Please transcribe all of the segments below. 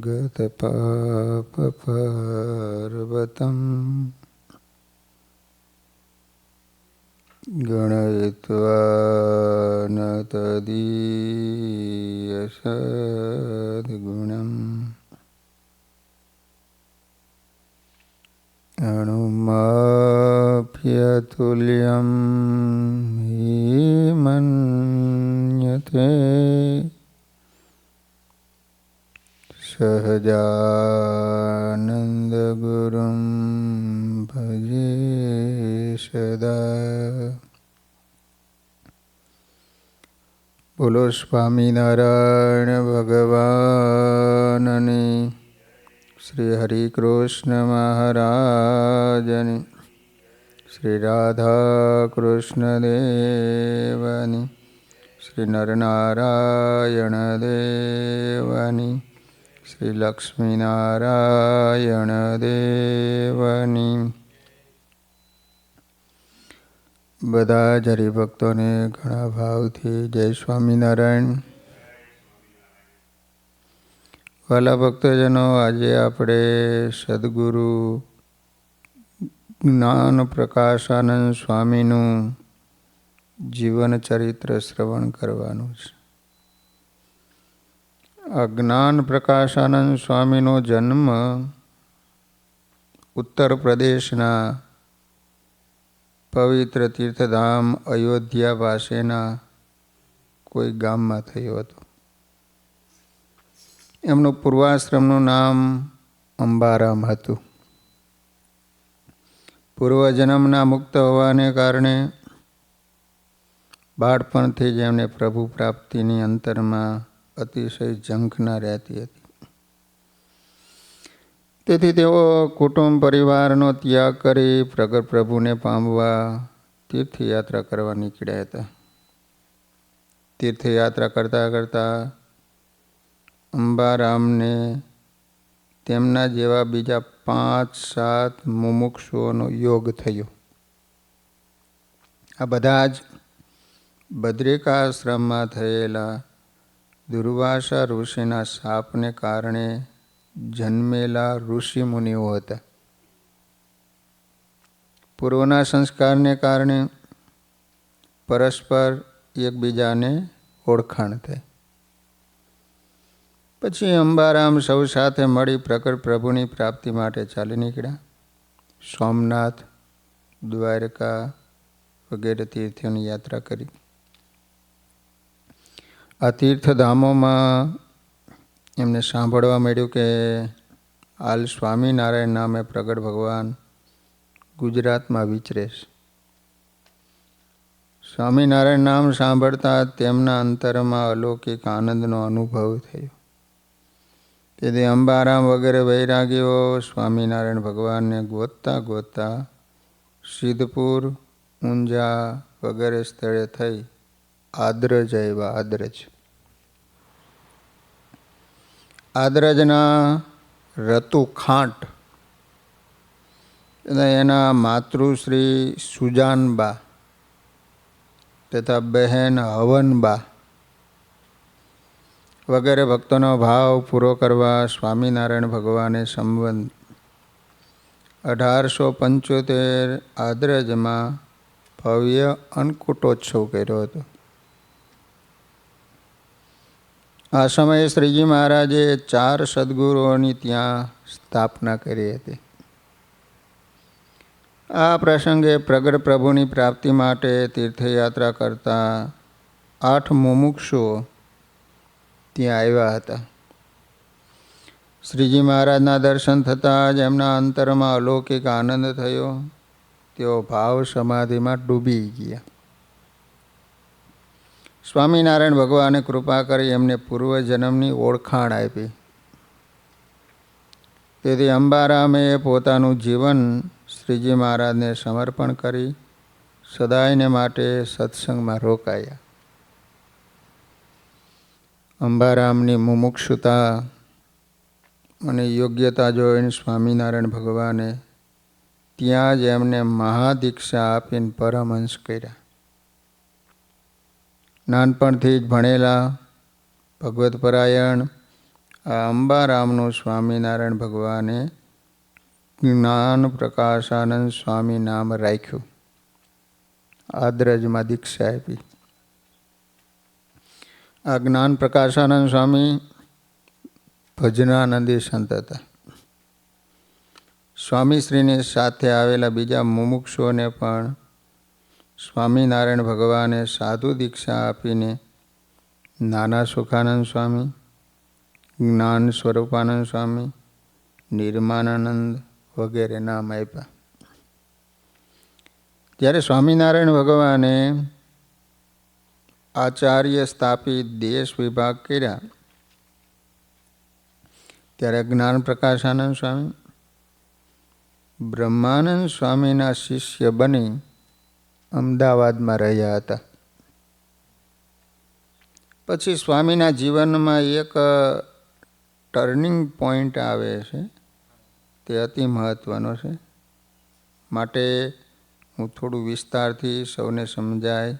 गतपापपर्वतं गणयित्वा न तदीयसद्गुणम् अणुमाप्यतुल्यं हि मन्यते सहजानन्दगुरुं भजे सदा। बोलो स्वामीनारायण भगवाननी, श्री हरि कृष्ण महाराजनी, श्री राधा कृष्ण देवनी, श्री नरनारायण देवनी, श्री लक्ष्मीनारायण देवनी। બધા જ હરિભક્તોને ઘણા ભાવથી જય સ્વામિનારાયણ। વાલા ભક્તજનો, આજે આપણે સદગુરુ જ્ઞાન પ્રકાશાનંદ સ્વામીનું જીવન ચરિત્ર શ્રવણ કરવાનું છે। આ જ્ઞાન પ્રકાશાનંદ સ્વામીનો જન્મ ઉત્તર પ્રદેશના પવિત્ર તીર્થધામ અયોધ્યા પાસેના કોઈ ગામમાં થયો હતો। એમનું પૂર્વાશ્રમનું નામ અંબારામ હતું। પૂર્વજન્મના મુક્ત હોવાને કારણે બાળપણથી જ એમને પ્રભુ પ્રાપ્તિની અંતરમાં અતિશય ઝંખના રહેતી હતી। તેથી તેઓ કુટુંબ પરિવારનો ત્યાગ કરી પ્રગટ પ્રભુને પામવા તીર્થયાત્રા કરવા નીકળ્યા હતા। તીર્થયાત્રા કરતાં કરતાં અંબારામને તેમના જેવા બીજા 5-7 મુમુક્ષુઓનો યોગ થયો। આ બધા જ બદ્રિકાશ્રમમાં થયેલા દુર્વાસા ઋષિના શાપને કારણે જન્મેલા ઋષિ મુનિઓ હતા। પૂર્વના સંસ્કારને કારણે પરસ્પર એકબીજાને ઓળખાણ થઈ। પછી અંબારામ સૌ સાથે મળી પ્રગટ પ્રભુની પ્રાપ્તિ માટે ચાલી નીકળ્યા। સોમનાથ, દ્વારકા વગેરે તીર્થોની યાત્રા કરી। આ તીર્થધામોમાં એમને સાંભળવા મળ્યું કે હાલ સ્વામિનારાયણ નામે પ્રગટ ભગવાન ગુજરાતમાં વિચરે છે। સ્વામિનારાયણ નામ સાંભળતા તેમના અંતરમાં અલૌકિક આનંદનો અનુભવ થયો। તેથી અંબારામ વગેરે વૈરાગીઓ સ્વામિનારાયણ ભગવાનને ગોતતા ગોતતા સિદ્ધપુર, ઊંઝા વગેરે સ્થળે થઈ આદ્રજ આવ્યા। આદ્રજના રતુ ખાંટ એના માતૃશ્રી સુજાનબા તથા બહેન હવનબા વગેરે ભક્તોનો ભાવ પૂરો કરવા સ્વામિનારાયણ ભગવાને સંવંત 1875 આદ્રજમાં ભવ્ય અન્નકૂટોત્સવ કર્યો હતો। આ સમયે શ્રીજી મહારાજે 4 સદગુરુઓની ત્યાં સ્થાપના કરી હતી। આ પ્રસંગે પ્રગટ પ્રભુની પ્રાપ્તિ માટે તીર્થયાત્રા કરતા 8 મુમુક્ષુઓ ત્યાં આવ્યા હતા। શ્રીજી મહારાજના દર્શન થતાં જ એમના અંતરમાં અલૌકિક આનંદ થયો। તેઓ ભાવ સમાધિમાં ડૂબી ગયા। સ્વામિનારાયણ ભગવાને કૃપા કરી એમને પૂર્વજન્મની ઓળખાણ આપી। તેથી અંબારામે પોતાનું જીવન શ્રીજી મહારાજને સમર્પણ કરી સદાયને માટે સત્સંગમાં રોકાયા। અંબારામની મુમુક્ષુતા અને યોગ્યતા જોઈને સ્વામિનારાયણ ભગવાને ત્યાં જ એમને મહાદીક્ષા આપીને પરમહંસ કર્યા। નાનપણથી જ ભણેલા, ભગવત પરાયણ આ અંબારામનું સ્વામિનારાયણ ભગવાને જ્ઞાન પ્રકાશાનંદ સ્વામી નામ રાખ્યું. આદ્રજમાં દીક્ષા આપી. આ જ્ઞાન પ્રકાશાનંદ સ્વામી ભજનાનંદી સંત હતા. સ્વામીશ્રીની સાથે આવેલા બીજા મુમુક્ષુઓને પણ સ્વામિનારાયણ ભગવાને સાધુ દીક્ષા આપીને નાના સુખાનંદ સ્વામી, જ્ઞાન સ્વરૂપાનંદ સ્વામી, નિર્માનાનંદ વગેરે નામ આપ્યા. જ્યારે સ્વામિનારાયણ ભગવાને આચાર્ય સ્થાપી દેશ વિભાગ કર્યા ત્યારે જ્ઞાન પ્રકાશાનંદ સ્વામી બ્રહ્માનંદ સ્વામીના શિષ્ય બની અમદાવાદમાં રહ્યા હતા. પછી સ્વામીના જીવનમાં એક ટર્નિંગ પોઈન્ટ આવે છે, તે અતિ મહત્ત્વનો છે. માટે હું થોડું વિસ્તારથી સૌને સમજાય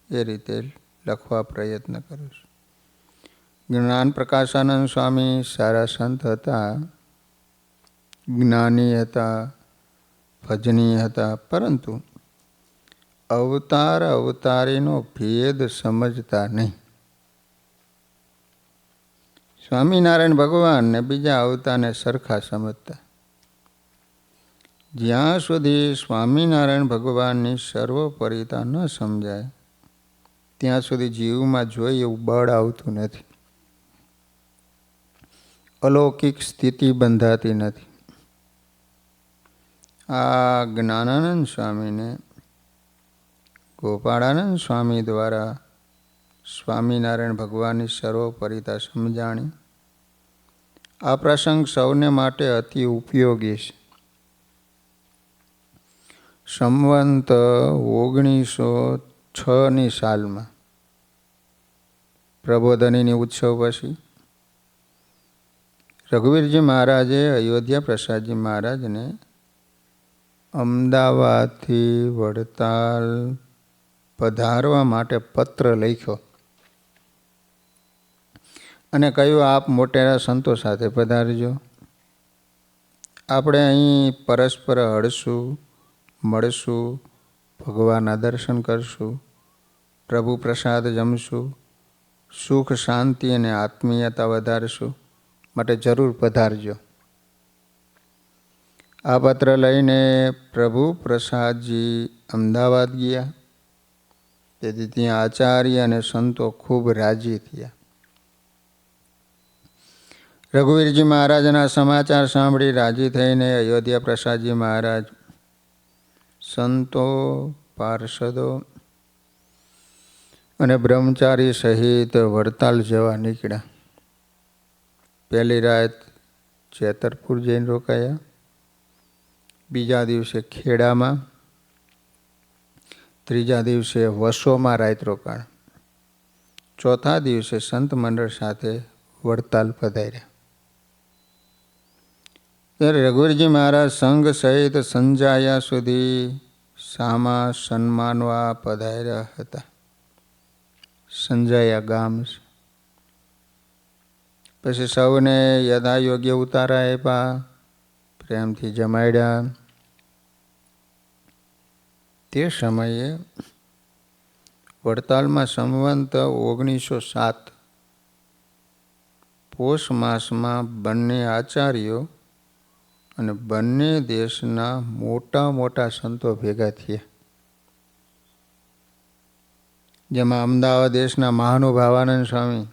એ રીતે લખવા પ્રયત્ન કરું છું. જ્ઞાન પ્રકાશાનંદ સ્વામી સારા સંત હતા, જ્ઞાની હતા, ભજની હતા, પરંતુ અવતારીનો ભેદ સમજતા નહીં. સ્વામિનારાયણ ભગવાનને બીજા અવતારને સરખા સમજતા. જ્યાં સુધી સ્વામિનારાયણ ભગવાનની સર્વોપરિતા ન સમજાય ત્યાં સુધી જીવમાં જોઈએ એવું બળ આવતું નથી, અલૌકિક સ્થિતિ બંધાતી નથી. આ જ્ઞાનાનંદ સ્વામીને ગોપાળાનંદ સ્વામી દ્વારા સ્વામિનારાયણ ભગવાનની સર્વોપરિતા સમજાણી. આ પ્રસંગ સૌને માટે અતિ ઉપયોગી છે. સંવંત 1906ની સાલમાં પ્રબોધનીની ઉત્સવ પછી રઘુવીરજી મહારાજે અયોધ્યા પ્રસાદજી મહારાજને અમદાવાદથી વડતાલ પધારવા માટે પત્ર લખ્યો અને કહ્યું, આપ મોટેરા સંતો સાથે પધારજો. આપણે અહીં પરસ્પર હળશું, મળશું, ભગવાનના દર્શન કરશું, પ્રભુ પ્રસાદ જમશું, સુખ શાંતિ અને આત્મીયતા વધારશું, માટે જરૂર પધારજો. આ પત્ર લઈને પ્રભુ પ્રસાદજી અમદાવાદ ગયા. તેથી ત્યાં આચાર્ય અને સંતો ખૂબ રાજી થયા. રઘુવીરજી મહારાજના સમાચાર સાંભળી રાજી થઈને અયોધ્યા પ્રસાદજી મહારાજ સંતો, પાર્ષદો અને બ્રહ્મચારી સહિત વડતાલ જવા નીકળ્યા. પહેલી રાત જેતરપુર જઈને રોકાયા, બીજા દિવસે ખેડામાં, ત્રીજા દિવસે વસોમાં રાત રોકાણ, ચોથા દિવસે સંત મંડળ સાથે વડતાલ પધાર્યા. ત્યારે રઘુવીરજી મહારાજ સંઘ સહિત સંજાયા સુધી સામા સન્માનવા પધાર્યા હતા. સંજાયા ગામ છે. પછી સૌને યથાયોગ્ય ઉતારા આપ્યા, પ્રેમથી જમાડ્યા. તે સમયે વડતાલમાં સંવંત 1907 પોષ માસમાં બંને આચાર્યો અને બંને દેશના મોટા મોટા સંતો ભેગા થયા. જેમાં અમદાવાદ દેશના મહાનુભાવાનંદ સ્વામી,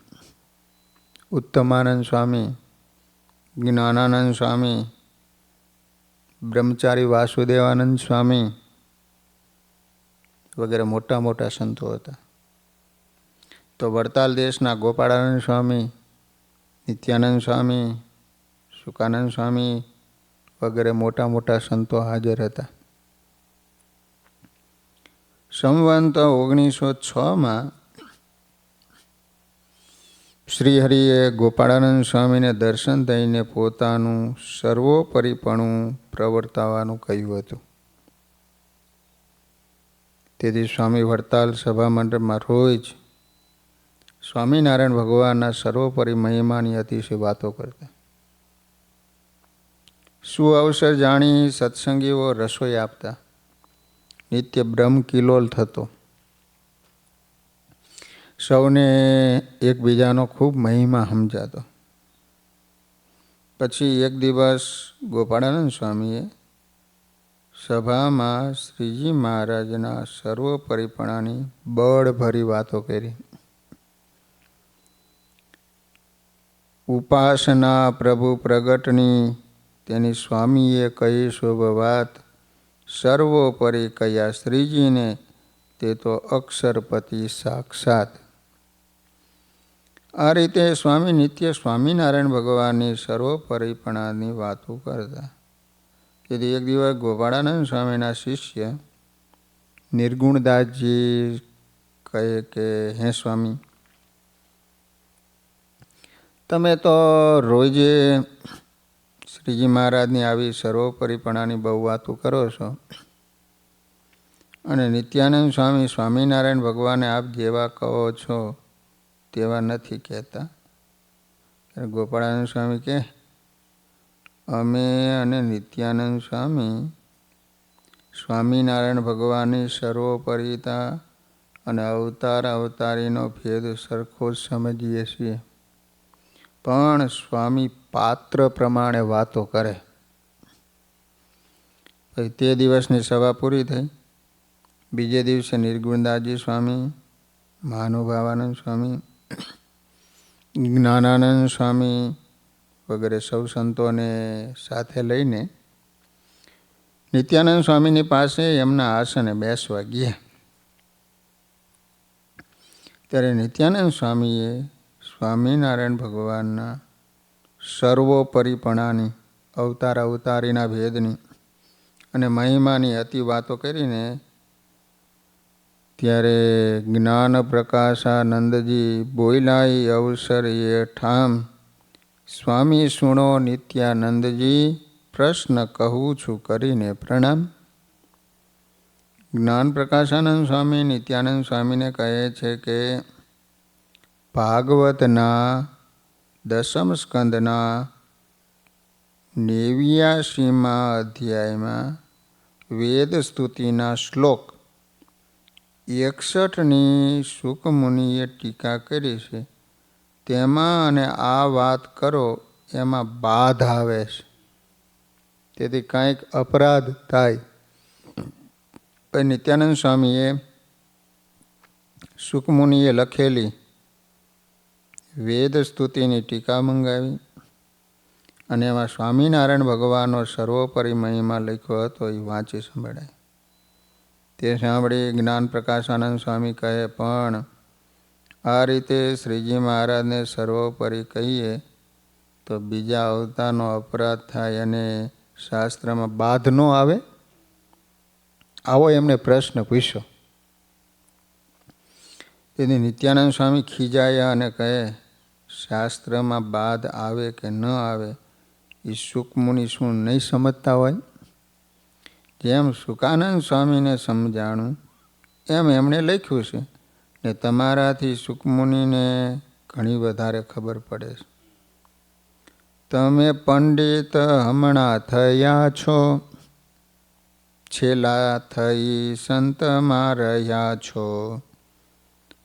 ઉત્તમાનંદ સ્વામી, જ્ઞાનાનંદ સ્વામી, બ્રહ્મચારી વાસુદેવાનંદ સ્વામી વગેરે મોટા મોટા સંતો હતા. તો વડતાલ દેશના ગોપાળાનંદ સ્વામી, નિત્યાનંદ સ્વામી, સુકાનંદ સ્વામી વગેરે મોટા મોટા સંતો હાજર હતા. સંવંત 1906માં શ્રીહરિએ ગોપાળાનંદ સ્વામીને દર્શન દઈને પોતાનું સર્વોપરીપણું પ્રવર્તાવવાનું કહ્યું હતું. તેથી સ્વામી વડતાલ સભા મંડળમાં રોજ સ્વામિનારાયણ ભગવાનના સર્વોપરી મહિમાની અતિશય વાતો કરતા. શું અવસર જાણી સત્સંગીઓ રસોઈ આપતા. નિત્ય બ્રહ્મ કિલોલ થતો. સૌને એકબીજાનો ખૂબ મહિમા સમજાતો. પછી એક દિવસ ગોપાળાનંદ સ્વામીએ સભામાં શ્રીજી મહારાજના સર્વોપરીપણાની બળભરી વાતો કરી. ઉપાસના પ્રભુ પ્રગટની તેની સ્વામીએ કહી શુભ વાત. સર્વોપરી કયા શ્રીજીને તે તો અક્ષરપતિ સાક્ષાત. આ રીતે સ્વામી નિત્ય સ્વામિનારાયણ ભગવાનની સર્વોપરીપણાની વાતો કરતા. તેથી એક દિવસ ગોપાળાનંદ સ્વામીના શિષ્ય નિર્ગુણદાસજી કહે કે હે સ્વામી, તમે તો રોજે શ્રીજી મહારાજની આવી સર્વોપરીપણાની બહુ વાતો કરો છો અને નિત્યાનંદ સ્વામી સ્વામિનારાયણ ભગવાને આપ જેવા કહો છો તેવા નથી કહેતા. ગોપાળાનંદ સ્વામી કહે, અમે અને નિત્યાનંદ સ્વામી સ્વામિનારાયણ ભગવાનની સર્વોપરીતા અને અવતાર અવતારીનો ભેદ સરખો જ સમજીએ છીએ, પણ સ્વામી પાત્ર પ્રમાણે વાતો કરે. પછી તે દિવસની સભા પૂરી થઈ. બીજે દિવસે નિર્ગુણદાસજી સ્વામી, મહાનુભાવાનંદ સ્વામી, જ્ઞાનાનંદ સ્વામી વગેરે સૌ સંતોને સાથે લઈને નિત્યાનંદ સ્વામીની પાસે એમના આસને બેસવા ગયા. ત્યારે નિત્યાનંદ સ્વામીએ સ્વામિનારાયણ ભગવાનના સર્વોપરીપણાની, અવતાર અવતારીના ભેદની અને મહિમાની અતિ વાતો કરીને ત્યારે જ્ઞાન પ્રકાશાનંદજી બોલાઈ અવસર એ ઠામ. સ્વામી સુણો નિત્યાનંદજી, પ્રશ્ન કહું છું કરીને પ્રણામ. જ્ઞાન પ્રકાશાનંદ સ્વામી નિત્યાનંદ સ્વામીને કહે છે કે ભાગવતના 10મ સ્કંદના 89મા અધ્યાયમાં વેદ સ્તુતિના શ્લોક 61ની શુકમુનિએ ટીકા કરી છે. તેમાં અને આ વાત કરો એમાં બાધ આવે છે. તેથી કાંઈક અપરાધ થાય. નિત્યાનંદ સ્વામીએ શુકમુનિએ લખેલી વેદ સ્તુતિની ટીકા મંગાવી અને એમાં સ્વામિનારાયણ ભગવાનનો સર્વોપરી મહિમા લખ્યો હતો એ વાંચી સંભળાય. તે સાંભળી જ્ઞાન પ્રકાશાનંદ સ્વામી કહે, પણ આ રીતે શ્રીજી મહારાજને સર્વોપરી કહીએ તો બીજા અવતારનો અપરાધ થાય અને શાસ્ત્રમાં બાધ ન આવે? આવો એમને પ્રશ્ન પૂછ્યો. તેથી નિત્યાનંદ સ્વામી ખીજાયા અને કહે, શાસ્ત્રમાં બાધ આવે કે ન આવે એ શુકમુનિ શું નહીં સમજતા હોય? જેમ શુકાનંદ સ્વામીને સમજાણું એમ એમણે લખ્યું છે ને તમારાથી શુકમુનિને ઘણી વધારે ખબર પડે છે. તમે પંડિત હમણાં થયા છો, છેલ્લા થઈ સંતમાં રહ્યા છો,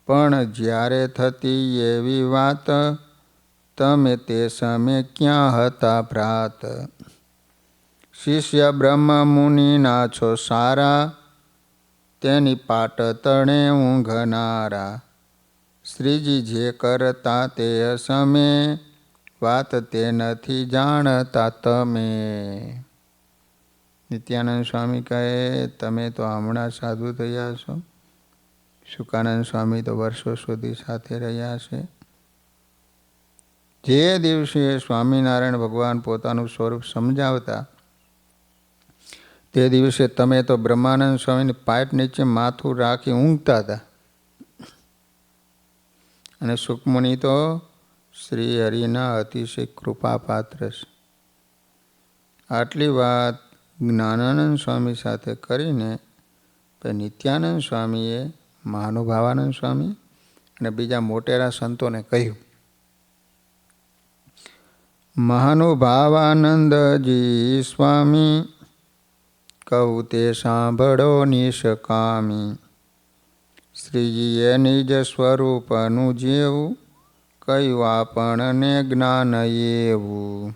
પણ જ્યારે થતી એવી વાત તમે તે સમયે ક્યાં હતા ભ્રાત? શિષ્ય બ્રહ્મ મુનિના છો સારા, તેની પાટ તણે ઊંઘનારા. શ્રીજી જે કરતા તે સમય, વાત તે નથી જાણતા તમે. નિત્યાનંદ સ્વામી કહે, તમે તો હમણાં સાધુ થયા છો. શુકાનંદ સ્વામી તો વર્ષો સુધી સાથે રહ્યા છે. જે દિવસે સ્વામિનારાયણ ભગવાન પોતાનું સ્વરૂપ સમજાવતા તે દિવસે તમે તો બ્રહ્માનંદ સ્વામીની પાઇપ નીચે માથું રાખી ઊંઘતા હતા અને શુકમુનિ તો શ્રી હરિના અતિશય કૃપાપાત્ર છે. આટલી વાત જ્ઞાનાનંદ સ્વામી સાથે કરીને નિત્યાનંદ સ્વામીએ, મહાનુભાવાનંદ સ્વામી અને બીજા મોટેરા સંતોને કહ્યું. મહાનુભાવાનંદજી સ્વામી કહું તે સાંભળો નિષ્કામી. શ્રીજીએ નિજ સ્વરૂપનું જેવું કહ્યું આપણને જ્ઞાન એવું.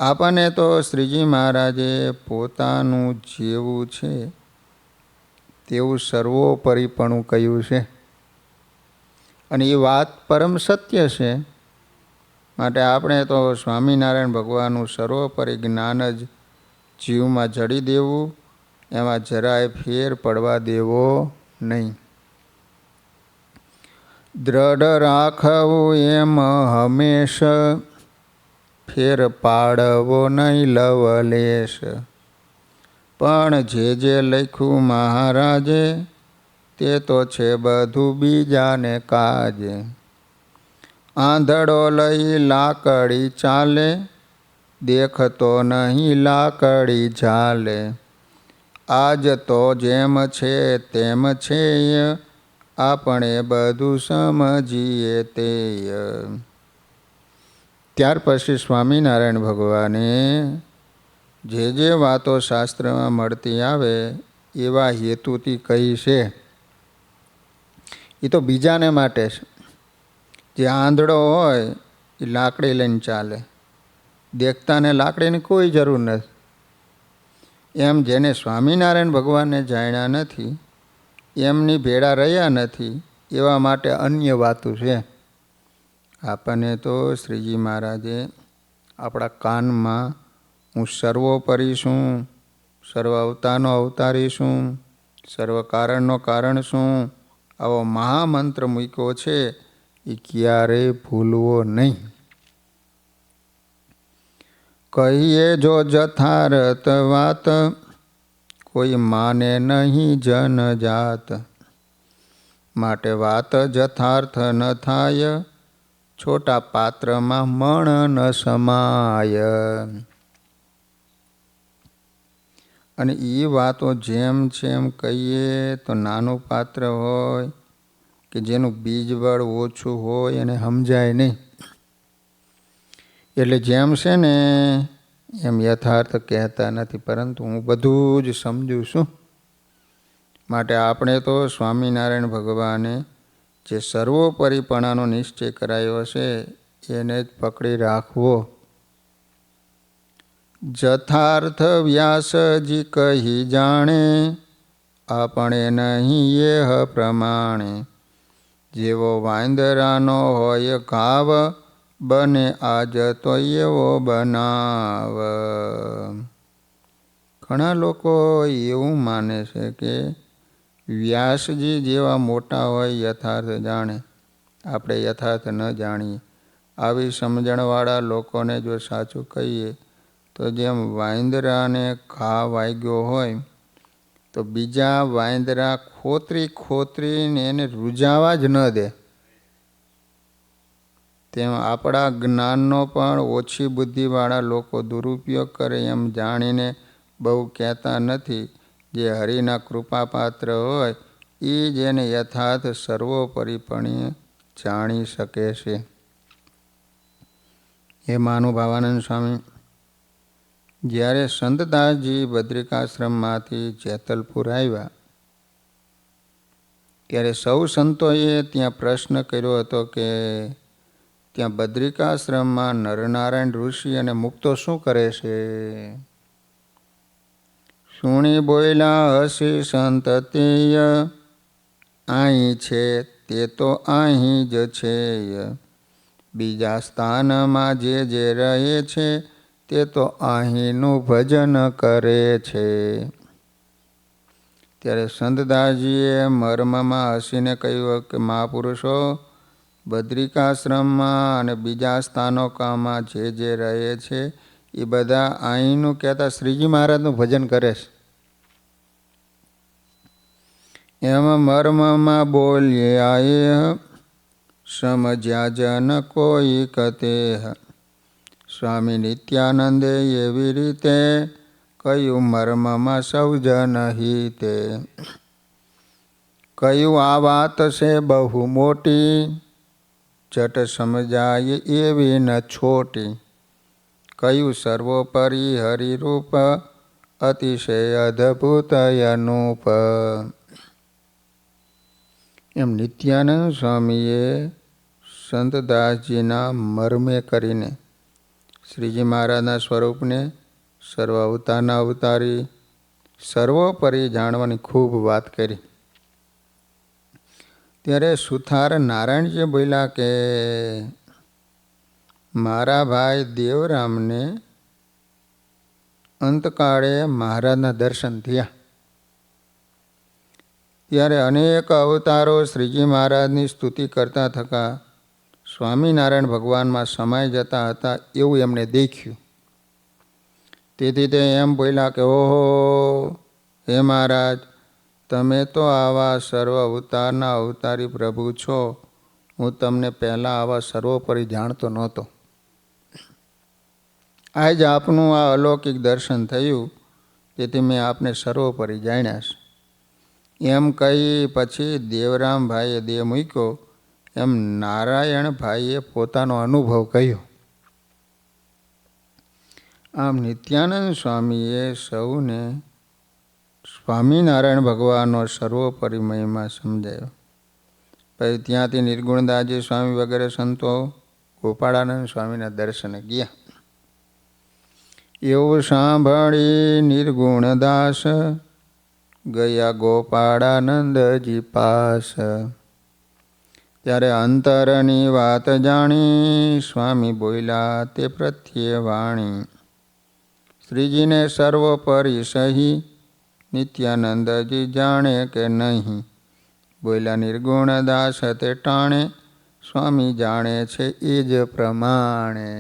આપણને તો શ્રીજી મહારાજે પોતાનું જેવું છે તેવું સર્વોપરીપણું કહ્યું છે અને એ વાત પરમ સત્ય છે. માટે આપણે તો સ્વામિનારાયણ ભગવાનનું સર્વોપરી જ્ઞાન જ જીવમાં જડી દેવું, એમાં જરાય ફેર પડવા દેવો નહીં. દ્રઢ રાખવું એમ હંમેશ, ફેર પાડવો નહીં લવલેશ. પણ જે લખ્યું મહારાજે તે તો છે બધું બીજાને કાજે. આંધળો લઈ લાકડી ચાલે, દેખતો નહીં લાકડી ઝાલે. આજ તો જેમ છે તેમ છે, આપણે બધું સમજીએ તે. ત્યાર પછી સ્વામિનારાયણ ભગવાને જે વાતો શાસ્ત્રમાં મળતી આવે એવા હેતુથી કહી છે. એ તો બીજાને માટે છે. જે આંધળો હોય એ લાકડી લઈને ચાલે, દેખતાને લાકડીની કોઈ જરૂર નથી. એમ જેને સ્વામિનારાયણ ભગવાનને જાણ્યા નથી, એમની ભેળા રહ્યા નથી, એવા માટે અન્ય વાતો છે. આપણને તો શ્રીજી મહારાજે આપણા કાનમાં હું સર્વોપરી છું, સર્વ અવતારનો અવતારી છું, સર્વ કારણનો કારણ છું, આવો મહામંત્ર મૂક્યો છે. એ ક્યારેય ભૂલવો નહીં. કહીએ જો જથાર્થ વાત, કોઈ માને નહીં જનજાત. માટે વાત જથાર્થ ન થાય, છોટા પાત્રમાં મણ ન સમાય. અને એ વાતો જેમ જેમ કહીએ તો નાનું પાત્ર હોય કે જેનું બીજબળ ઓછું હોય એને સમજાય નહીં. એટલે જેમ છે ને એમ યથાર્થ કહેતા નથી, પરંતુ હું બધું જ સમજું છું. માટે આપણે તો સ્વામિનારાયણ ભગવાને જે સર્વોપરીપણાનો નિશ્ચય કરાયો છે એને જ પકડી રાખવો. જથાર્થ વ્યાસજી કહી જાણે, આપણે નહીં એહ પ્રમાણે. જેવો વાંદરાનો હોય ઘાવ, બને આજ તો એવો બનાવ. ઘણા લોકો એવું માને છે કે વ્યાસજી જેવા મોટા હોય યથાર્થ જાણે, આપણે યથાર્થ ન જાણીએ. આવી સમજણવાળા લોકોને જો સાચું કહીએ તો જેમ વાંદરાને ઘા વાગ્યો હોય તો બીજા વાંદરા ખોતરીને એને રૂજાવા જ ન દે, તેમ આપણા જ્ઞાનનો પણ ઓછી બુદ્ધિવાળા લોકો દુરુપયોગ કરે એમ જાણીને બહુ કહેતા નથી. જે હરિના કૃપાપાત્ર હોય એ જ એને યથાર્થ સર્વોપરીપણે જાણી શકે છે. હે મહાનુભાવાનંદ સ્વામી, જ્યારે સંતદાસજી બદ્રિકાશ્રમમાંથી જેતલપુર આવ્યા ત્યારે સૌ સંતોએ ત્યાં પ્રશ્ન કર્યો હતો કે ત્યાં બદ્રિકાશ્રમમાં નરનારાયણ ઋષિ અને મુક્તો શું કરે છે? સુણી બોયલા હસી સંતતિય, અહીં છે તે તો અહીં જ છે. બીજા સ્થાનમાં જે રહે છે તે તો અહીંનું ભજન કરે છે. ત્યારે સંતદાસજીએ મર્મમાં હસીને કહ્યું કે મહાપુરુષો, બદ્રિકાશ્રમમાં અને બીજા સ્થાનોમાં જે રહે છે એ બધા અહીંનું કહેતા શ્રીજી મહારાજનું ભજન કરે છે. એમ મર્મમાં બોલ્યા સમજ્યા જન કોઈ કતે. સ્વામી નિત્યાનંદે એવી રીતે કહ્યું મર્મમાં સૌ જન હિતે. કહ્યું આ વાત છે બહુ મોટી, જટ સમજાય એવી ન છોટી. કહ્યું સર્વોપરી હરિરૂપ, અતિશય અદ્ભુત અનુપ. એમ નિત્યાનંદ સ્વામીએ સંતદાસજીના મર્મે કરીને શ્રીજી મહારાજના સ્વરૂપને સર્વ અવતારના અવતારી સર્વોપરી જાણવાની ખૂબ વાત કરી. ત્યારે સુથાર નારાયણજી બોલ્યા કે મારા ભાઈ દેવરામને અંતકાળે મહારાજના દર્શન થયા. ત્યારે અનેક અવતારો શ્રીજી મહારાજની સ્તુતિ કરતા થકા સ્વામિનારાયણ ભગવાનમાં સમાઈ જતા હતા એવું એમને દેખ્યું. તેથી તે એમ બોલ્યા કે ઓહો હે મહારાજ, તમે તો આવા સર્વ અવતારના અવતારી પ્રભુ છો. હું તમને પહેલાં આવા સર્વોપરી જાણતો નહોતો. આજ આપનું આ અલૌકિક દર્શન થયું, તેથી મેં આપને સર્વોપરી જાણ્યા છે. એમ કહી પછી દેવરામભાઈએ દેહ મૂક્યો એમ નારાયણભાઈએ પોતાનો અનુભવ કહ્યો. આમ નિત્યાનંદ સ્વામીએ સૌને સ્વામિનારાયણ ભગવાનનો સર્વોપરી મહિમા સમજાયો. પછી ત્યાંથી નિર્ગુણદાસજી સ્વામી વગેરે સંતો ગોપાળાનંદ સ્વામીના દર્શને ગયા. એવું સાંભળી નિર્ગુણદાસ ગયા ગોપાળાનંદજી પાસ. ત્યારે અંતરની વાત જાણી સ્વામી બોલ્યા તે પ્રત્યે વાણી. શ્રીજીને સર્વોપરી સહી નિત્યાનંદજી જાણે કે નહીં. બોલ્યા નિર્ગુણદાસ તે ટાણે સ્વામી જાણે છે એ જ પ્રમાણે.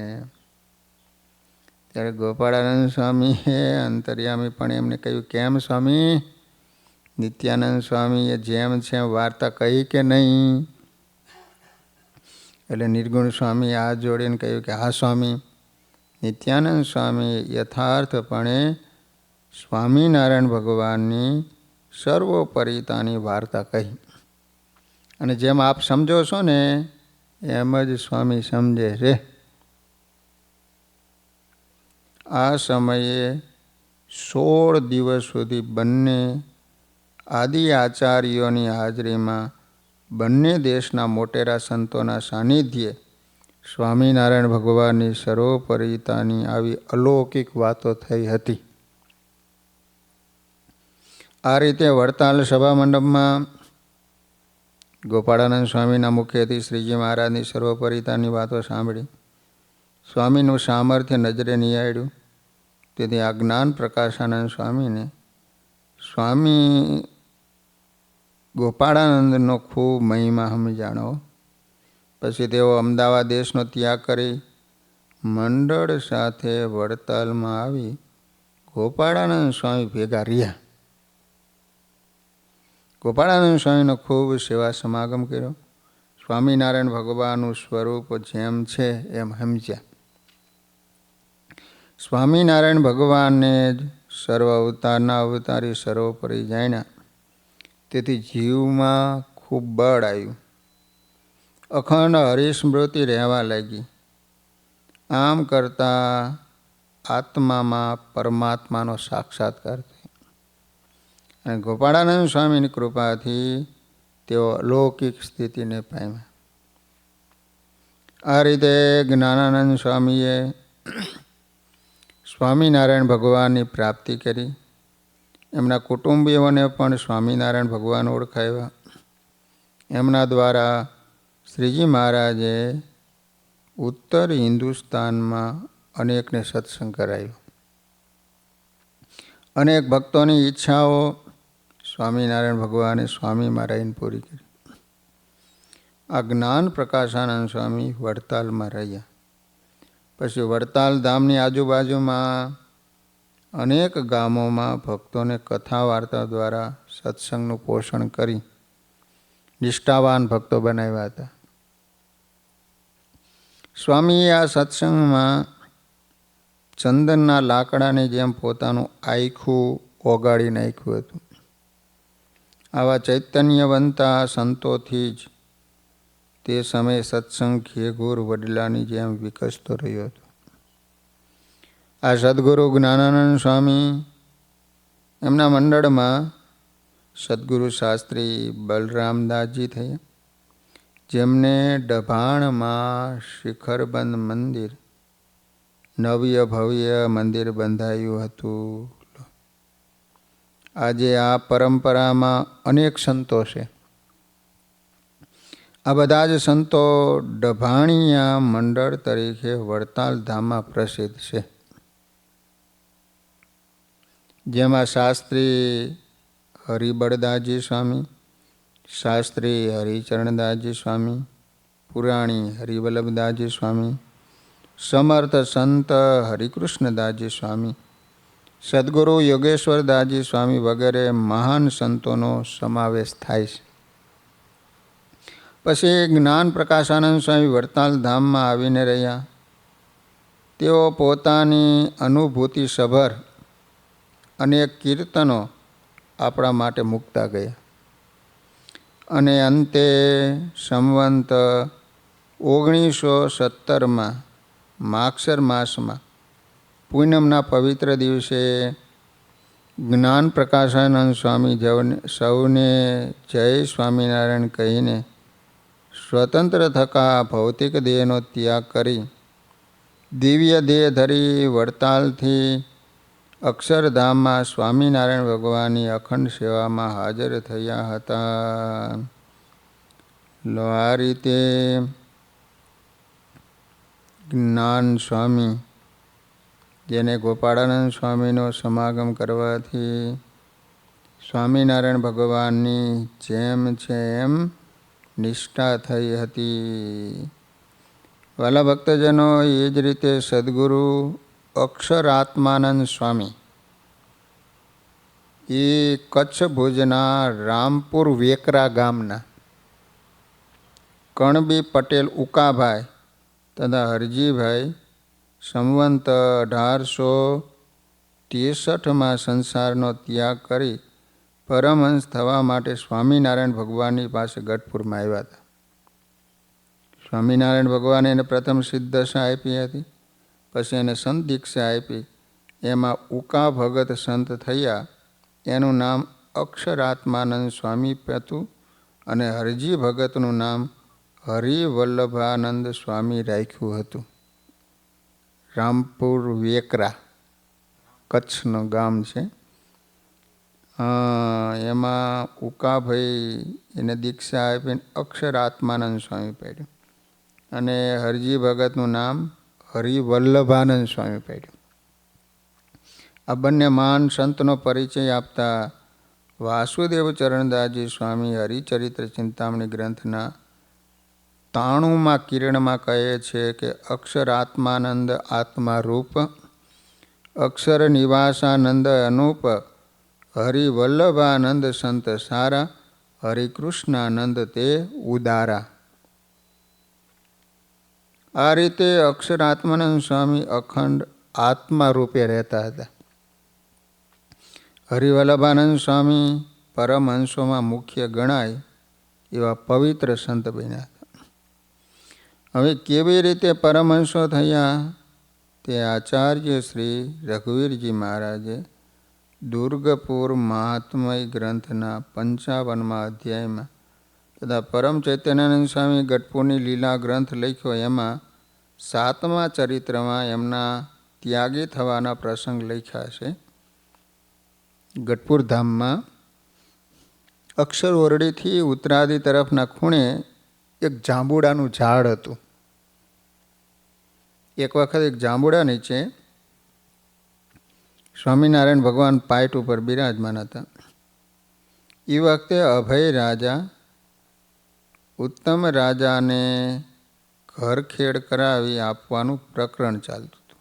ત્યારે ગોપાળાનંદ સ્વામીએ અંતર્યામી પણ એમને કહ્યું કેમ સ્વામી, નિત્યાનંદ સ્વામીએ જેમ છે વાર્તા કહી કે નહીં? એટલે નિર્ગુણ સ્વામીએ હાથ જોડીને કહ્યું કે હા સ્વામી, નિત્યાનંદ સ્વામીએ યથાર્થપણે સ્વામિનારાયણ ભગવાનની સર્વોપરિતાની વાર્તા કહી. અને જેમ આપ સમજો છો ને એમ જ સ્વામી સમજે છે. આ સમયે 16 દિવસ સુધી બંને આદિ આચાર્યોની હાજરીમાં બંને દેશના મોટેરા સંતોના સાનિધ્યે સ્વામિનારાયણ ભગવાનની સર્વોપરિતાની આવી અલૌકિક વાતો થઈ હતી. આ રીતે વડતાલ સભા મંડપમાં ગોપાળાનંદ સ્વામીના મુખેથી શ્રીજી મહારાજની સર્વોપરિતાની વાતો સાંભળી સ્વામીનું સામર્થ્ય નજરે નિહાળ્યું. તેથી આ જ્ઞાન પ્રકાશાનંદ સ્વામીને સ્વામી ગોપાળાનંદનો ખૂબ મહિમા સમજાણો. પછી તેઓ અમદાવાદ દેશનો ત્યાગ કરી મંડળ સાથે વડતાલમાં આવી ગોપાળાનંદ સ્વામી ભેગા રહ્યા. ગોપાળાનંદ સ્વામીનો ખૂબ સેવા સમાગમ કર્યો. સ્વામિનારાયણ ભગવાનનું સ્વરૂપ જેમ છે એમ સમજ્યા. સ્વામિનારાયણ ભગવાનને જ સર્વ અવતારના અવતારી સર્વોપરી જાણ્યા. તેથી જીવમાં ખૂબ બળ આવ્યું. અખંડ હરિસ્મૃતિ રહેવા લાગી. આમ કરતાં આત્મામાં પરમાત્માનો સાક્ષાત્કાર થયો. અને ગોપાળાનંદ સ્વામીની કૃપાથી તેઓ અલૌકિક સ્થિતિને પામ્યા. આ રીતે જ્ઞાનાનંદ સ્વામીએ સ્વામિનારાયણ ભગવાનની પ્રાપ્તિ કરી. એમના કુટુંબીઓને પણ સ્વામિનારાયણ ભગવાન ઓળખાવ્યા. એમના દ્વારા શ્રીજી મહારાજે ઉત્તર હિન્દુસ્તાનમાં અનેકને સત્સંગ કરાયો. અનેક ભક્તોની ઈચ્છાઓ સ્વામિનારાયણ ભગવાને સ્વામીમાં રહીને પૂરી કરી. આ જ્ઞાન પ્રકાશાનંદ સ્વામી વડતાલમાં રહ્યા. પછી વડતાલ ધામની આજુબાજુમાં અનેક ગામોમાં ભક્તોને કથા વાર્તા દ્વારા સત્સંગનું પોષણ કરી નિષ્ઠાવાન ભક્તો બનાવ્યા હતા. સ્વામીએ આ સત્સંગમાં ચંદનના લાકડાની જેમ પોતાનું આખું ઓગાળી નાખ્યું હતું. આવા ચૈતન્યવંતા સંતોથી જ તે સમયે સત્સંગ ઘેઘોર વડલાની જેમ વિકસતો રહ્યો હતો. આ સદગુરુ જ્ઞાનાનંદ સ્વામી એમના મંડળમાં સદગુરુ શાસ્ત્રી બલરામદાસજી થયા, જેમને ડભાણમાં શિખરબંધ મંદિર, નવ્ય ભવ્ય મંદિર બંધાયું હતું. આજે આ પરંપરામાં અનેક સંતો છે. આ બધા જ સંતો ડભાણિયા મંડળ તરીકે વડતાલ ધામમાં પ્રસિદ્ધ છે. જેમાં શાસ્ત્રી હરિબળદાસજી સ્વામી, શાસ્ત્રી હરિચરણદાસજી સ્વામી, પુરાણી હરિવલ્લભદાસજી સ્વામી, સમર્થ સંત હરિકૃષ્ણદાસજી સ્વામી, સદગુરુ યોગેશ્વરદાસજી સ્વામી વગેરે મહાન સંતોનો સમાવેશ થાય છે. પછી જ્ઞાન પ્રકાશાનંદ સ્વામી વડતાલ ધામમાં આવીને રહ્યા. તેઓ પોતાની અનુભૂતિ સભર અનેક કીર્તનો આપણા માટે મૂકતા ગયા અને અંતે સંવંત 1917માં માગસર માસમાં પૂનમના પવિત્ર દિવસે જ્ઞાન પ્રકાશાનંદ સ્વામી સૌને જય સ્વામિનારાયણ કહીને સ્વતંત્ર થકા ભૌતિક દેહનો ત્યાગ કરી દિવ્ય દેહ ધરી વડતાલથી અક્ષરધામમાં સ્વામિનારાયણ ભગવાનની અખંડ સેવામાં હાજર થયા હતા. આ રીતે જ્ઞાન સ્વામી, જેને ગોપાળાનંદ સ્વામીનો સમાગમ કરવાથી સ્વામિનારાયણ ભગવાનની જેમ છે એમ નિષ્ઠા થઈ હતી. વાલા ભક્તજનો, એ જ રીતે સદગુરુ અક્ષરાત્માનંદ સ્વામી એ કચ્છ ભુજના રામપુર વેકરા ગામના કણબી પટેલ ઉકાભાઈ તથા હરજીભાઈ સંવંત 1863માં સંસારનો ત્યાગ કરી પરમહંસ થવા માટે સ્વામિનારાયણ ભગવાનની પાસે ગઢપુરમાં આવ્યા હતા. સ્વામિનારાયણ ભગવાને એને પ્રથમ સિદ્ધદશા આપી હતી, પછી એને સંત દીક્ષા આપી. એમાં ઉકા ભગત સંત થયા. એનું નામ અક્ષરાત્માનંદ સ્વામી હતું અને હરજી ભગતનું નામ હરિવલ્લભાનંદ સ્વામી રાખ્યું હતું. રામપુર વેકરા કચ્છનું ગામ છે. એમાં ઉકાભાઈ એને દીક્ષા આપીને અક્ષરાત્માનંદ સ્વામી પાડ્યું અને હરજી ભગતનું નામ હરિવલ્લભાનંદ સ્વામી પાડ્યું. આ બંને મહાન સંતનો પરિચય આપતા વાસુદેવ ચરણદાસજી સ્વામી હરિચરિત્ર ચિંતામણી ગ્રંથના 93માં કિરણમાં કહે છે કે અક્ષરાત્માનંદ આત્મા રૂપ, અક્ષર નિવાસાનંદ અનુપ, હરિવલ્લભાનંદ સંત સારા, હરિકૃષ્ણાનંદ તે ઉદારા. આ રીતે અક્ષરાત્માનંદ સ્વામી અખંડ આત્મા રૂપે રહેતા હતા. હરિવલ્લભાનંદ સ્વામી પરમહંસોમાં મુખ્ય ગણાય એવા પવિત્ર સંત બન્યા હતા. હવે કેવી રીતે પરમહંસો થયા તે આચાર્ય શ્રી રઘુવીરજી મહારાજે દુર્ગપુર મહાત્મય ગ્રંથના 55મા અધ્યાયમાં તથા પરમ ચૈતન્યાનંદ સ્વામી ગઢપુરની લીલા ગ્રંથ લખ્યો એમાં 7મા ચરિત્રમાં એમના ત્યાગી થવાના પ્રસંગ લખ્યા છે. ગઢપુર ધામમાં અક્ષર ઓરડીથી ઉત્તરાદી તરફના ખૂણે એક જાંબુડાનું ઝાડ હતું. એક વખત એક જાંબુડા નીચે સ્વામિનારાયણ ભગવાન પાઇટ ઉપર બિરાજમાન હતા. એ વખતે અભય રાજા ઉત્તમ રાજાને ઘરખેડ કરાવી આપવાનું પ્રકરણ ચાલતું હતું.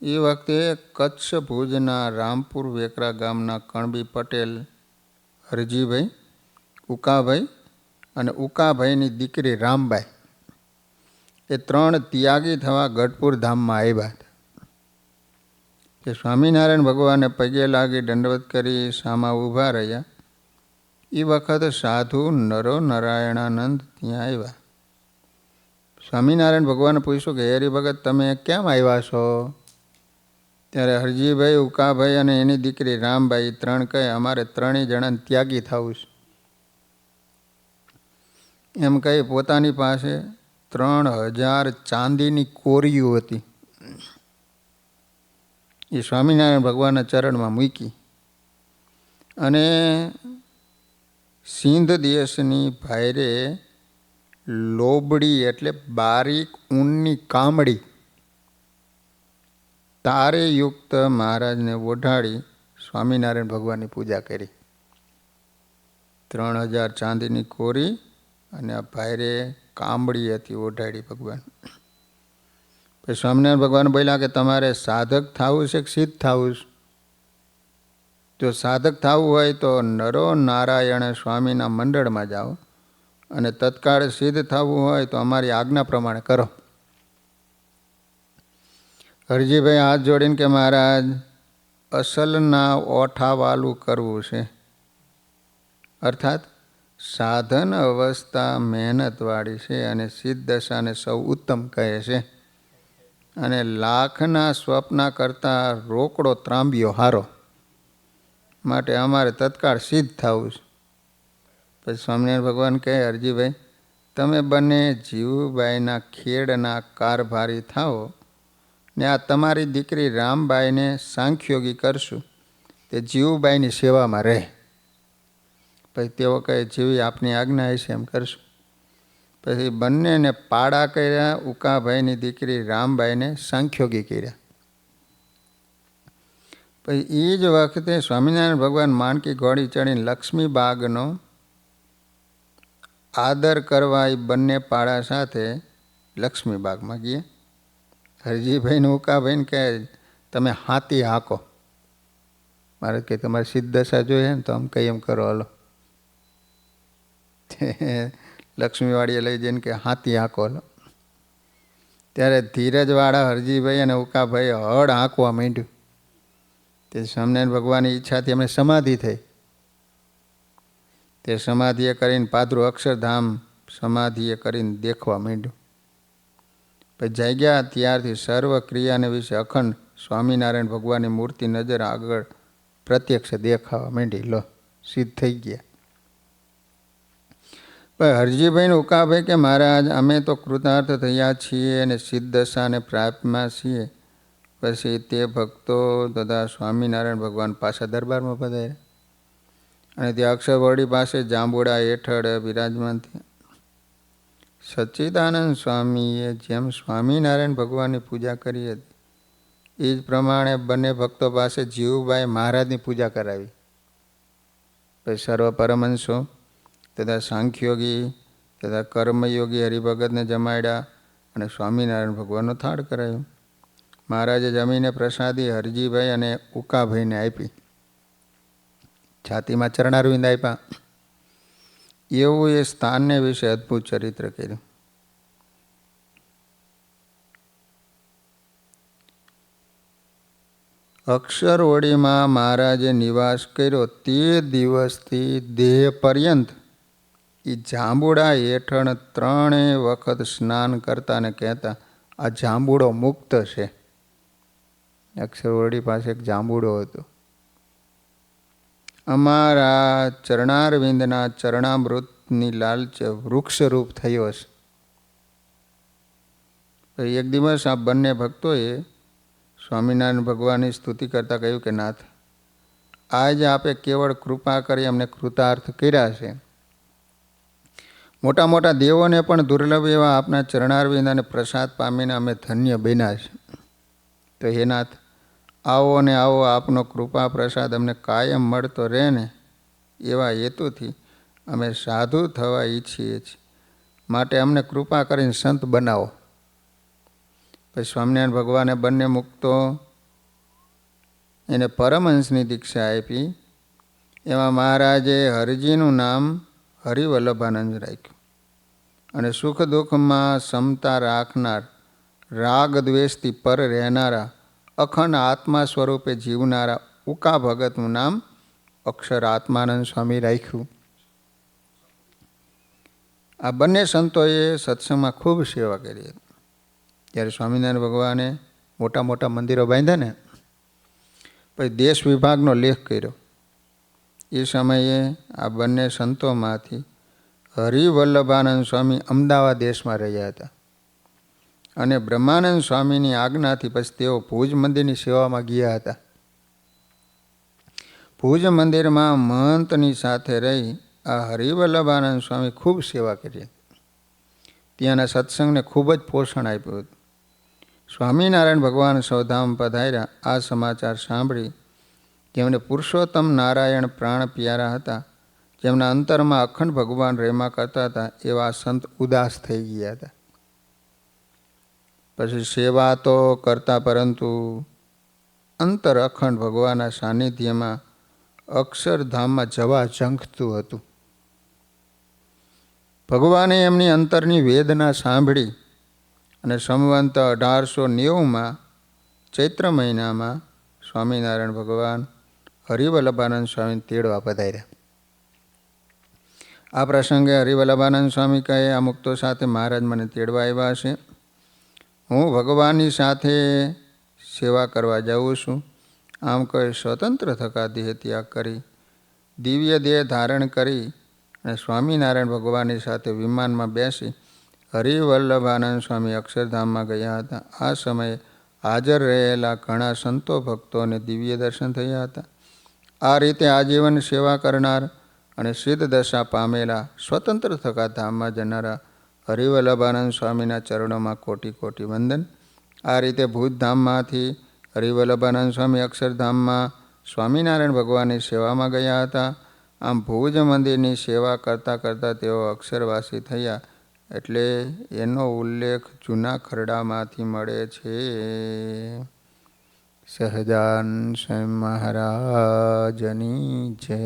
એ વખતે કચ્છ ભુજના રામપુર વેકરા ગામના કણબી પટેલ હરજીભાઈ, ઉકાભાઈ અને ઉકાભાઈની દીકરી રામબાઈ એ 3 ત્યાગી થવા ગઢપુર ધામમાં આવ્યા હતા. કે સ્વામિનારાયણ ભગવાને પગે લાગી દંડવત કરી સામા ઊભા રહ્યા એ વખત સાધુ નરો નારાયણાનંદ ત્યાં આવ્યા. સ્વામિનારાયણ ભગવાને પૂછ્યું કે હરિ ભગત તમે કેમ આવ્યા છો? ત્યારે હરજીભાઈ, ઉકાભાઈ અને એની દીકરી રામબાઈ ત્રણ કહે અમારે ત્રણેય જણાને ત્યાગી થવું છે. એમ કહી પોતાની પાસે 3000 ચાંદીની કોરીઓ હતી એ સ્વામિનારાયણ ભગવાનના ચરણમાં મૂકી અને સિંધ દેશની ભાઈરે લોબડી એટલે બારીક ઊનની કામડી તારે યુક્ત મહારાજને ઓઢાડી સ્વામિનારાયણ ભગવાનની પૂજા કરી. 3000 ચાંદીની કોરી અને આ ભાઈરે કામડી હતી ઓઢાડી ભગવાન. પછી સ્વામિનારાયણ ભગવાન બોલ્યા કે તમારે સાધક થવું છે કે સિદ્ધ થવું છે? જો સાધક થવું હોય તો નરો નારાયણ સ્વામીના મંડળમાં જાઓ અને તત્કાળ સિદ્ધ થવું હોય તો અમારી આજ્ઞા પ્રમાણે કરો. હરજીભાઈ હાથ જોડીને કે મહારાજ અસલના ઓઠાવાલું કરવું છે, અર્થાત સાધન અવસ્થા મહેનતવાળી છે અને સિદ્ધ દશાને સૌ ઉત્તમ કહે છે અને લાખના સ્વપ્ન કરતાં રોકડો ત્રાંબ્યો હારો, માટે અમારે તત્કાળ સિદ્ધ થવું છે. પછી સ્વામિનારાયણ ભગવાન કહે હરજીભાઈ તમે બંને જીવુબાઈના ખેડના કારભારી થાઓ ને આ તમારી દીકરી રામબાઈને સાંખ્યોગી કરશું, તે જીવુબાઈની સેવામાં રહે. પછી તેઓ કહે જેવી આપની આજ્ઞા હશે એમ કરશું. પછી બંનેને પાડા કર્યા, ઉકાભાઈની દીકરી રામબાઈને સાંખ્યોગી કર્યા. પછી એ જ વખતે સ્વામિનારાયણ ભગવાન માનકી ઘોડી ચડીને લક્ષ્મીબાગનો આદર કરવા એ બંને પાડા સાથે લક્ષ્મીબાગમાં ગયા. હરજીભાઈને ઉકાભાઈને કહે તમે હાથી હાંકો. મારે કે તમારે સિદ્ધ દશા જોઈએ ને તો આમ કંઈ એમ કરો હલો. લક્ષ્મીવાડીએ લઈ જઈને કે હાથી હાંકો હલો. ત્યારે ધીરજવાળા હરજીભાઈ અને ઉકાભાઈ હળ હાંકવા માંડ્યું. તે સ્વામિનારાયણ ભગવાનની ઈચ્છાથી એમને સમાધિ થઈ. તે સમાધિએ કરીને પાદરું અક્ષરધામ સમાધિએ કરીને દેખવા માંડ્યું. પછી જાગ્યા ત્યારથી સર્વ ક્રિયાને વિશે અખંડ સ્વામિનારાયણ ભગવાનની મૂર્તિ નજર આગળ પ્રત્યક્ષ દેખાવા માંડી. લો સિદ્ધ થઈ ગયા. પણ હરજીભાઈને ઉકાભાઈ કે મહારાજ અમે તો કૃતાર્થ થયા છીએ અને સિદ્ધ દશાને પ્રાપ્તમાં છીએ. પછી તે ભક્તો તથા સ્વામિનારાયણ ભગવાન પાછા દરબારમાં પધાર્યા અને તે અક્ષરવરડી પાસે જાંબુડા હેઠળ બિરાજમાન થયા. સચ્ચિદાનંદ સ્વામીએ જેમ સ્વામિનારાયણ ભગવાનની પૂજા કરી હતી એ જ પ્રમાણે બંને ભક્તો પાસે જીવુબાઈ મહારાજની પૂજા કરાવી. પછી સર્વ પરમહંસો તથા સાંખ્યોગી તથા કર્મયોગી હરિભગતને જમાડ્યા અને સ્વામિનારાયણ ભગવાનનો થાળ કરાયો. મહારાજે જમીને પ્રસાદી હરજીભાઈ અને ઉકાભાઈને આપી. છાતીમાં ચરણારવિંદ આપ્યા. એવું એ સ્થાનને વિશે અદ્ભુત ચરિત્ર કર્યું. અક્ષરવડીમાં મહારાજે નિવાસ કર્યો તે દિવસથી દેહ પર્યંત એ જાંબુડા હેઠળ 3 વખત સ્નાન કરતા ને કહેતા આ જાંબુડો મુક્ત છે. અક્ષરવડી પાસે એક જાંબુડો હતો. અમારા ચરણારવિંદના ચરણામૃતની લાલચ વૃક્ષરૂપ થયો છે. એક દિવસ આ બંને ભક્તોએ સ્વામિનારાયણ ભગવાનની સ્તુતિ કરતાં કહ્યું કે નાથ આજ આપે કેવળ કૃપા કરી અમને કૃતાર્થ કર્યા છે. મોટા મોટા દેવોને પણ દુર્લભ એવા આપના ચરણારવિંદ અને પ્રસાદ પામીને અમે ધન્ય બન્યા છે. તો હે નાથ આવો ને આવો આપનો કૃપા પ્રસાદ અમને કાયમ મળતો રહે ને એવા હેતુથી અમે સાધુ થવા ઈચ્છીએ છીએ, માટે અમને કૃપા કરીને સંત બનાવો. પછી સ્વામિનારાયણ ભગવાને બંને મુક્તો એને પરમહંસની દીક્ષા આપી. એમાં મહારાજે હરજીનું નામ હરિવલ્લભાનંદ રાખ્યું અને સુખ દુઃખમાં સમતા રાખનાર, રાગ દ્વેષથી પર રહેનારા, અખંડ આત્મા સ્વરૂપે જીવનારા ઉકા ભગતનું નામ અક્ષર આત્માનંદ સ્વામી રાખ્યું. આ બંને સંતોએ સત્સંગમાં ખૂબ સેવા કરી હતી. જ્યારે સ્વામિનારાયણ ભગવાને મોટા મોટા મંદિરો બાંધ્યા ને પછી દેશ વિભાગનો લેખ કર્યો. એ સમયે આ બંને સંતોમાંથી હરિવલ્લભાનંદ સ્વામી અમદાવાદ દેશમાં રહ્યા હતા અને બ્રહ્માનંદ સ્વામીની આજ્ઞાથી પછી તેઓ ભુજ મંદિરની સેવામાં ગયા હતા. ભુજ મંદિરમાં મહંતની સાથે રહી આ હરિવલ્લભાનંદ સ્વામી ખૂબ સેવા કરી. ત્યાંના સત્સંગને ખૂબ જ પોષણ આપ્યું હતું. સ્વામિનારાયણ ભગવાન સૌધામ પધાર્યા. આ સમાચાર સાંભળી જેમને પુરુષોત્તમ નારાયણ પ્રાણ પ્યારા હતા, જેમના અંતરમાં અખંડ ભગવાન રેમા કરતા હતા, એવા સંત ઉદાસ થઈ ગયા હતા. પછી સેવા તો કરતા, પરંતુ અંતર અખંડ ભગવાનના સાનિધ્યમાં અક્ષરધામમાં જવા ઝંખતું હતું. ભગવાને એમની અંતરની વેદના સાંભળી અને સંવંત 1890 ચૈત્ર મહિનામાં સ્વામિનારાયણ ભગવાન હરિવલ્લભાનંદ સ્વામીને તેડવા પધાર્યા. આ પ્રસંગે હરિવલ્લભાનંદ સ્વામી કહે, આ મુક્તો સાથે મહારાજ મને તેડવા આવ્યા છે. હું ભગવાનની સાથે સેવા કરવા જાઉં છું. આમ કહી સ્વતંત્ર થકા દેહ ત્યાગ કરી દિવ્ય દેહ ધારણ કરી અને સ્વામિનારાયણ ભગવાનની સાથે વિમાનમાં બેસી હરિવલ્લભાનંદ સ્વામી અક્ષરધામમાં ગયા હતા. આ સમયે હાજર રહેલા ઘણા સંતો ભક્તોને દિવ્ય દર્શન થયા હતા. આ રીતે આજીવન સેવા કરનાર અને સિદ્ધ દશા પામેલા સ્વતંત્ર થકા ધામમાં જનારા હરિવલ્લભાનંદ સ્વામીના ચરણોમાં કોટી કોટી વંદન. આ રીતે ભુજધામમાંથી હરિવલ્લભાનંદ સ્વામી અક્ષરધામમાં સ્વામિનારાયણ ભગવાનની સેવામાં ગયા હતા. આમ ભુજ મંદિરની સેવા કરતાં કરતાં તેઓ અક્ષરવાસી થયા, એટલે એનો ઉલ્લેખ જૂના ખરડામાંથી મળે છે. સહજાન સ્વામી મહારાજની જય.